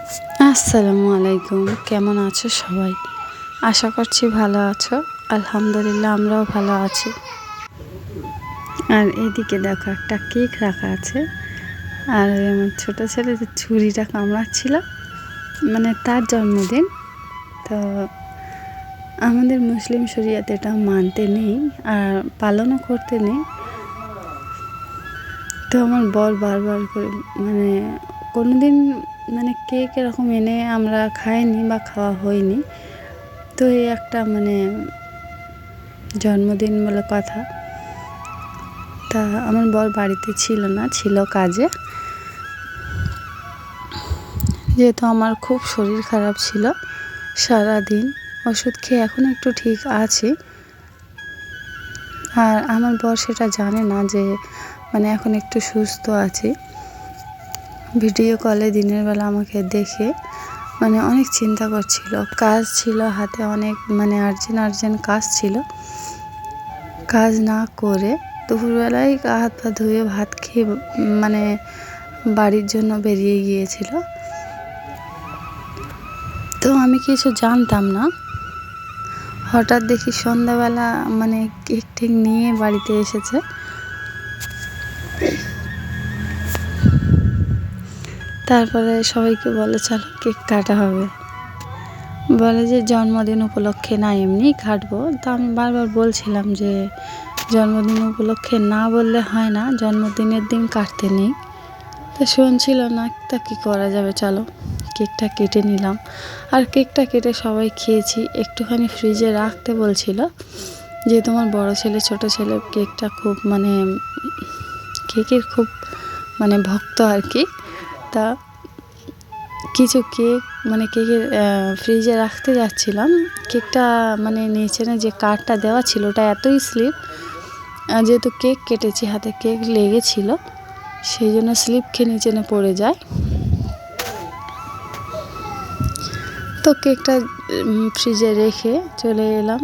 আসসালামু আলাইকুম। কেমন আছো সবাই? আশা করছি ভালো আছো। আলহামদুলিল্লাহ আমরাও ভালো আছি। আর এদিকে দেখো একটা কেক রাখা আছে। আর আমার ছোটো ছেলে যে ছুরিটা কামড়াচ্ছিল, মানে তার জন্মদিন। তো আমাদের মুসলিম শরিয়াতে এটা মানতে নেই আর পালনও করতে নেই। তো আমার বর বারবার করে মানে কোনো দিন মানে কেক এরকম এনে আমরা খাইনি বা খাওয়া হয়নি। তো এই একটা মানে জন্মদিন বলে কথা। তা আমার বর বাড়িতে ছিল না, ছিল কাজে। যেহেতু আমার খুব শরীর খারাপ ছিল, সারাদিন ওষুধ খেয়ে এখন একটু ঠিক আছি। আর আমার বর সেটা জানে না যে মানে এখন একটু সুস্থ আছি। ভিডিও কলে দিনের বেলা আমাকে দেখে মানে অনেক চিন্তা করছিল, কাজ ছিল হাতে, অনেক মানে আর্জেন্ট কাজ ছিল। কাজ না করে দুপুরবেলায় গা হাত পা ধুয়ে ভাত খেয়ে মানে বাড়ির জন্য বেরিয়ে গিয়েছিল। তো আমি কিছু জানতাম না, হঠাৎ দেখি সন্ধ্যাবেলা মানে কেক টেক নিয়ে বাড়িতে এসেছে। তারপরে সবাইকে বলে চলো কেক কাটা হবে। বলে যে জন্মদিন উপলক্ষে না, এমনি কাটবো। তা আমি বারবার বলছিলাম যে জন্মদিন উপলক্ষে না বললে হয় না, জন্মদিনের দিন কাটতে নেই। তো শুনছিল না। তা কী করা যাবে, চলো কেকটা কেটে নিলাম। আর কেকটা কেটে সবাই খেয়েছি। একটুখানি ফ্রিজে রাখতে বলছিল, যে তোমার বড় ছেলে ছোট ছেলে কেকটা খুব মানে কেকের খুব মানে ভক্ত আর কি। তা কিছু কেক মানে কেকের ফ্রিজে রাখতে যাচ্ছিলাম, কেকটা মানে নিচে যে কাঠটা দেওয়া ছিল ওটা এতই স্লিপ, যেহেতু কেক কেটেছি হাতে কেক লেগেছিল, সেই জন্য স্লিপ খেয়ে নিচে পড়ে যায়। তো কেকটা ফ্রিজে রেখে চলে এলাম।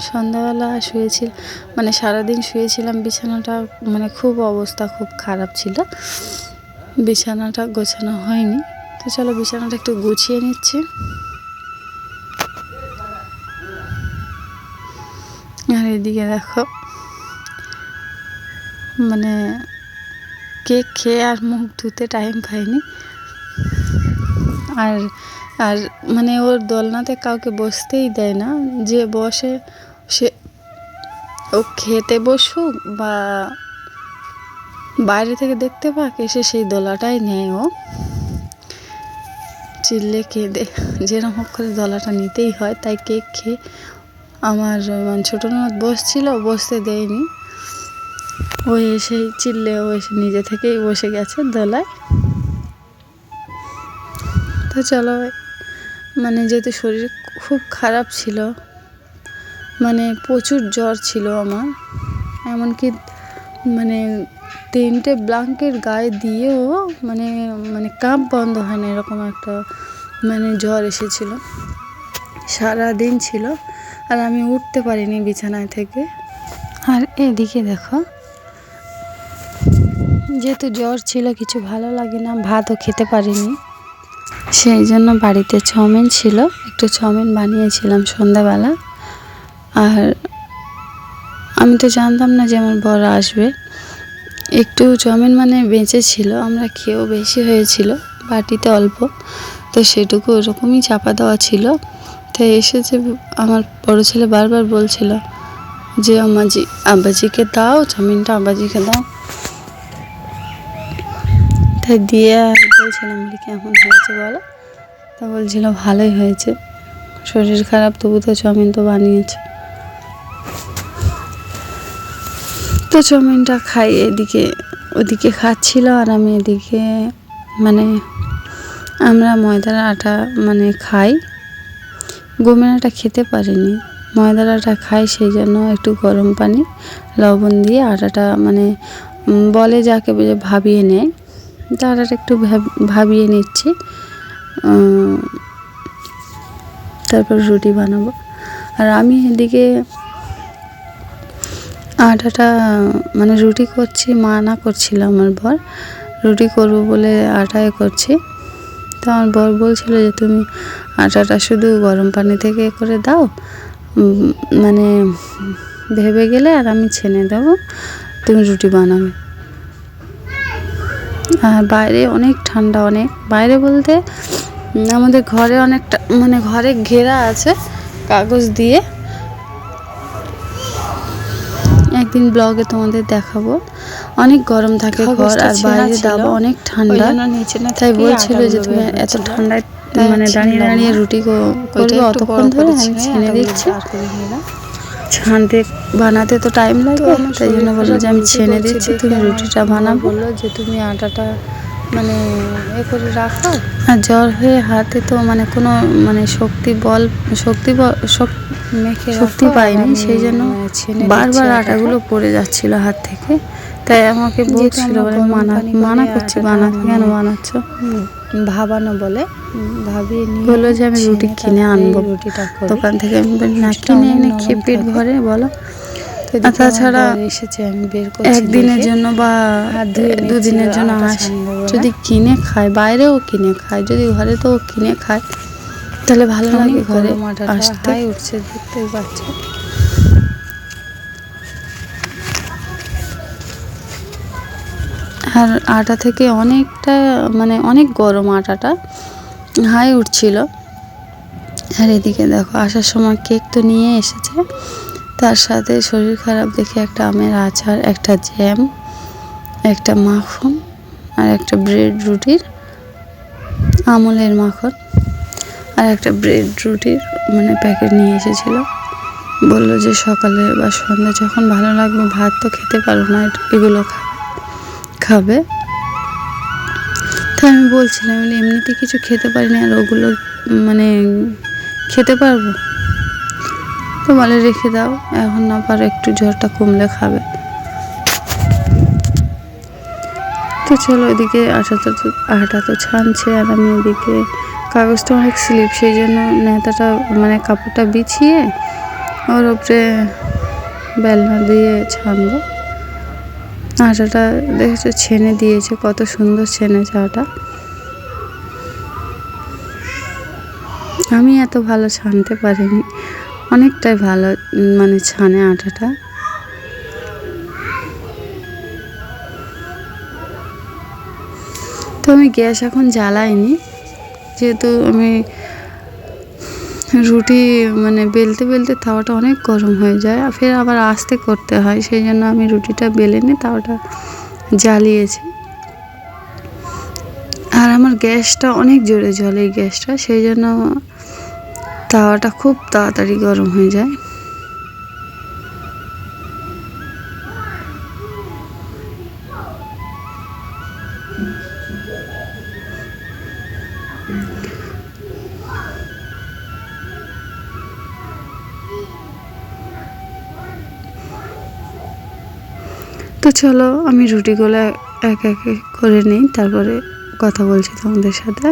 সন্ধ্যাবেলা শুয়েছিলাম, মানে সারাদিন শুয়েছিলাম, বিছানাটা মানে খুব অবস্থা খুব খারাপ ছিল, বিছানাটা গোছানো হয়নি। তো চলো বিছানাটা একটু গুছিয়ে নিচ্ছি। আর এদিকে দেখো মানে কেক খেয়ে আর মুখ ধুতে টাইম পাইনি। আর আর মানে ওর দোলনাতে কাউকে বসতেই দেয় না, যে বসে সে ও খেতে বসুক বা বাইরে থেকে দেখতে পাক, এসে সেই দোলাটাই নেয়। ও চিল্লে কেঁদে যেরকম হোক করে দোলাটা নিতেই হয়। তাই কেক খেয়ে আমার মানে ছোটো ননদ বসছিল, বসতে দেয়নি। ও এসেই চিল্লে ও এসে নিজে থেকেই বসে গেছে দোলায়। তো চলো মানে যেহেতু শরীর খুব খারাপ ছিল, মানে প্রচুর জ্বর ছিল আমার, এমনকি মানে 3টে ব্ল্যাঙ্কেট গায়ে দিয়েও মানে মানে কাঁপ বন্ধ হয় না, এরকম একটা মানে জ্বর এসেছিলো, সারাদিন ছিল। আর আমি উঠতে পারিনি বিছানায় থেকে। আর এদিকে দেখো যেহেতু জ্বর ছিল, কিছু ভালো লাগে না, ভাতও খেতে পারিনি। সেই জন্য বাড়িতে চাউমিন ছিল, একটু চাউমিন বানিয়েছিলাম সন্ধ্যাবেলা। আর আমি তো জানতাম না যে আমার বর আসবে। একটু চাউমিন মানে বেঁচে ছিল, আমরা খেয়েও বেশি হয়েছিল, বাটিতে অল্প, তো সেটুকু ওরকমই চাপা দেওয়া ছিল। তাই এসেছে আমার বড় ছেলে বারবার বলছিল যে আম্মাজি আব্বাজিকে দাও চাউমিনটা, আব্বাজিকে দাও। তাই দিয়ে বলছিলাম কেমন হয়েছে বলো। তা বলছিল ভালোই হয়েছে, শরীর খারাপ তবু তো চাউমিন তো বানিয়েছে। তো চাউমিনটা খাই, এদিকে ওদিকে খাচ্ছিল আর আমি এদিকে মানে আমরা ময়দার আটা মানে খাই, গমের আটা খেতে পারিনি, ময়দার আটা খাই। সেই জন্য একটু গরম পানি লবণ দিয়ে আটাটা মানে বলে যাকে ভাবিয়ে নেয়, তো আটাটা একটু ভাবিয়ে নিচ্ছি। তারপর রুটি বানাবো। আর আমি এদিকে আটাটা মানে রুটি করছি, মানা করছিল আমার বর রুটি করবো বলে আটায় করছি। তো আমার বর বলছিল যে তুমি আটাটা শুধু গরম পানি থেকে করে দাও, মানে ভেবে গেলে আর আমি ছেনে দেবো, তুমি রুটি বানাবে। আর বাইরে অনেক ঠান্ডা, অনেক বাইরে বলতে আমাদের ঘরে অনেকটা মানে ঘরে ঘেরা আছে কাগজ দিয়ে। একদিন ব্লগে তোমাদের দেখাবো। অনেক গরম থাকে ঘর, আর বাইরে দাবা অনেক ঠান্ডা। তাই বলছিল যে তুমি এত ঠান্ডায় মানে দাঁড়িয়ে দাঁড়িয়ে রুটি করবে অতক্ষণ ধরে, আমি ছেনে দিচ্ছি। ছানতে বানাতে তো টাইম লাগবে, তাই জন্য বললো যে আমি ছেনে দিচ্ছি, তুমি রুটিটা বানাবো। বললো যে তুমি আটাটা মানে করে রাখো। আর জ্বর হয়ে হাতে তো মানে কোনো মানে শক্তি পাইনি, সেই জন্য বারবার আটাগুলো পড়ে যাচ্ছিল হাত থেকে। তাই আমাকে বলছিল মানা করছি, কেন বানাচ্ছ, ভাবানো বলে ভাবিয়ে নিয়ে বললো যে আমি রুটি কিনে আনবো দোকান থেকে। আমি বলি না, কিনে এনে খেয়ে পেট ভরে বলো। তাছাড়া এসেছে আমি বের করছি একদিনের জন্য বা দুদিনের জন্য যদি কিনে খায়, বাইরেও কিনে খায়, যদি ঘরে তো কিনে খায় তাহলে ভালো লাগে। ঘরে আসতে উঠছে, দেখতেই পাচ্ছে। আর আটা থেকে অনেকটা মানে অনেক গরম, আটাটা হাই উঠছিল। আর এদিকে দেখো আসার সময় কেক তো নিয়ে এসেছে, তার সাথে শরীর খারাপ দেখে একটা আমের আচার, একটা জ্যাম, একটা মাখন, আর একটা ব্রেড রুটির আমলের মাখন, আর একটা ব্রেড রুটির মানে প্যাকেট নিয়ে এসেছিল। বললো যে সকালে বা সন্ধ্যা যখন ভালো লাগবে, ভাত তো খেতে পারো না, এগুলো খাবে। তাই আমি বলছিলাম এমনিতে কিছু খেতে পারি না, আর ওগুলো মানে খেতে পারবো? তো বলে রেখে দাও, এখন না পারো, একটু জ্বরটা কমলে খাবে। তো চলো, ওইদিকে আটা তো ছানছে, আর আমি ওইদিকে কাগজটা অনেক স্লিপ, সেই জন্য নেতাটা মানে কাপড়টা বিছিয়ে ওর উপরে বেলনা দিয়ে ছানবো। আটাটা দেখেছো ছেনে দিয়েছে, কত সুন্দর ছেনেছে আটা। আমি এত ভালো ছানতে পারিনি, অনেকটাই ভালো মানে ছানে আটাটা। তো আমি গ্যাস এখন জ্বালাইনি, যেহেতু আমি রুটি মানে বেলতে বেলতে তাওয়াটা অনেক গরম হয়ে যায়, ফের আবার আস্তে করতে হয়, সেই জন্য আমি রুটিটা বেলে নিয়ে তাওয়াটা জ্বালিয়েছি। আর আমার গ্যাসটা অনেক জোরে জ্বলে, এই গ্যাসটা, সেই জন্য তাওয়াটা খুব তাড়াতাড়ি গরম হয়ে যায়। তো চলো আমি রুটিগুলো এক এক করে নিই, তারপরে কথা বলছি তোমাদের সাথে।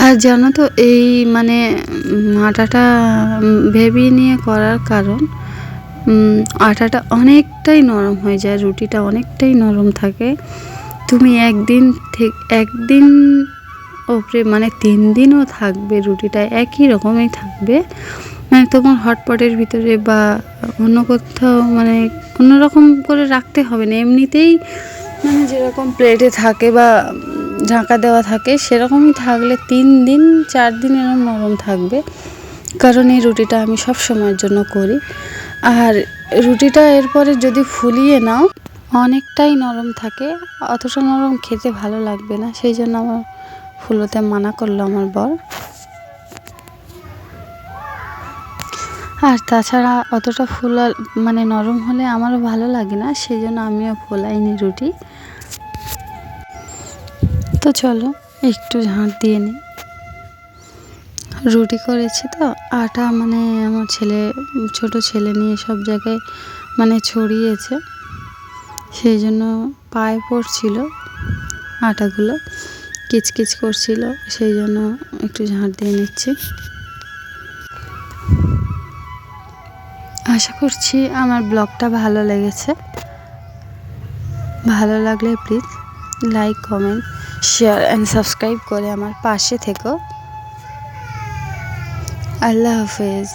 আর জানো তো এই মানে আটাটা ভেবে নিয়ে করার কারণ আটাটা অনেকটাই নরম হয়ে যায়, রুটিটা অনেকটাই নরম থাকে। তুমি একদিন ওপরে মানে 3 দিনও থাকবে, রুটিটা একই রকমই থাকবে। মানে তোমার হটপটের ভিতরে বা অন্য কোথাও মানে অন্যরকম করে রাখতে হবে না, এমনিতেই মানে যেরকম প্লেটে থাকে বা ঢাকা দেওয়া থাকে সেরকমই থাকলে 3 দিন 4 দিন এরকম নরম থাকবে। কারণ এই রুটিটা আমি সব সময়ের জন্য করি। আর রুটিটা এরপরে যদি ফুলিয়ে নাও অনেকটাই নরম থাকে, অতটা নরম খেতে ভালো লাগবে না, সেই জন্য আমার ফুলোতে মানা করলো আমার বর। আর তাছাড়া অতটা ফুলা মানে নরম হলে আমারও ভালো লাগে না, সেই জন্য আমিও ফোলাইনি রুটি। তো চলো একটু ঝাঁট দিয়ে নিই। রুটি করেছি তো, আটা মানে আমার ছোট ছেলে নিয়ে সব জায়গায় মানে ছড়িয়েছে, সেই জন্য পায়ে পড়ছিল, আটাগুলো কিচকিচ করছিল, সেই জন্য একটু ঝাঁট দিয়ে নিচ্ছি। আশা করছি আমার ব্লগটা ভালো লেগেছে। ভালো লাগলে please like, comment, share and subscribe করে আমার পাশে থেকো। আল্লাহ হাফেজ।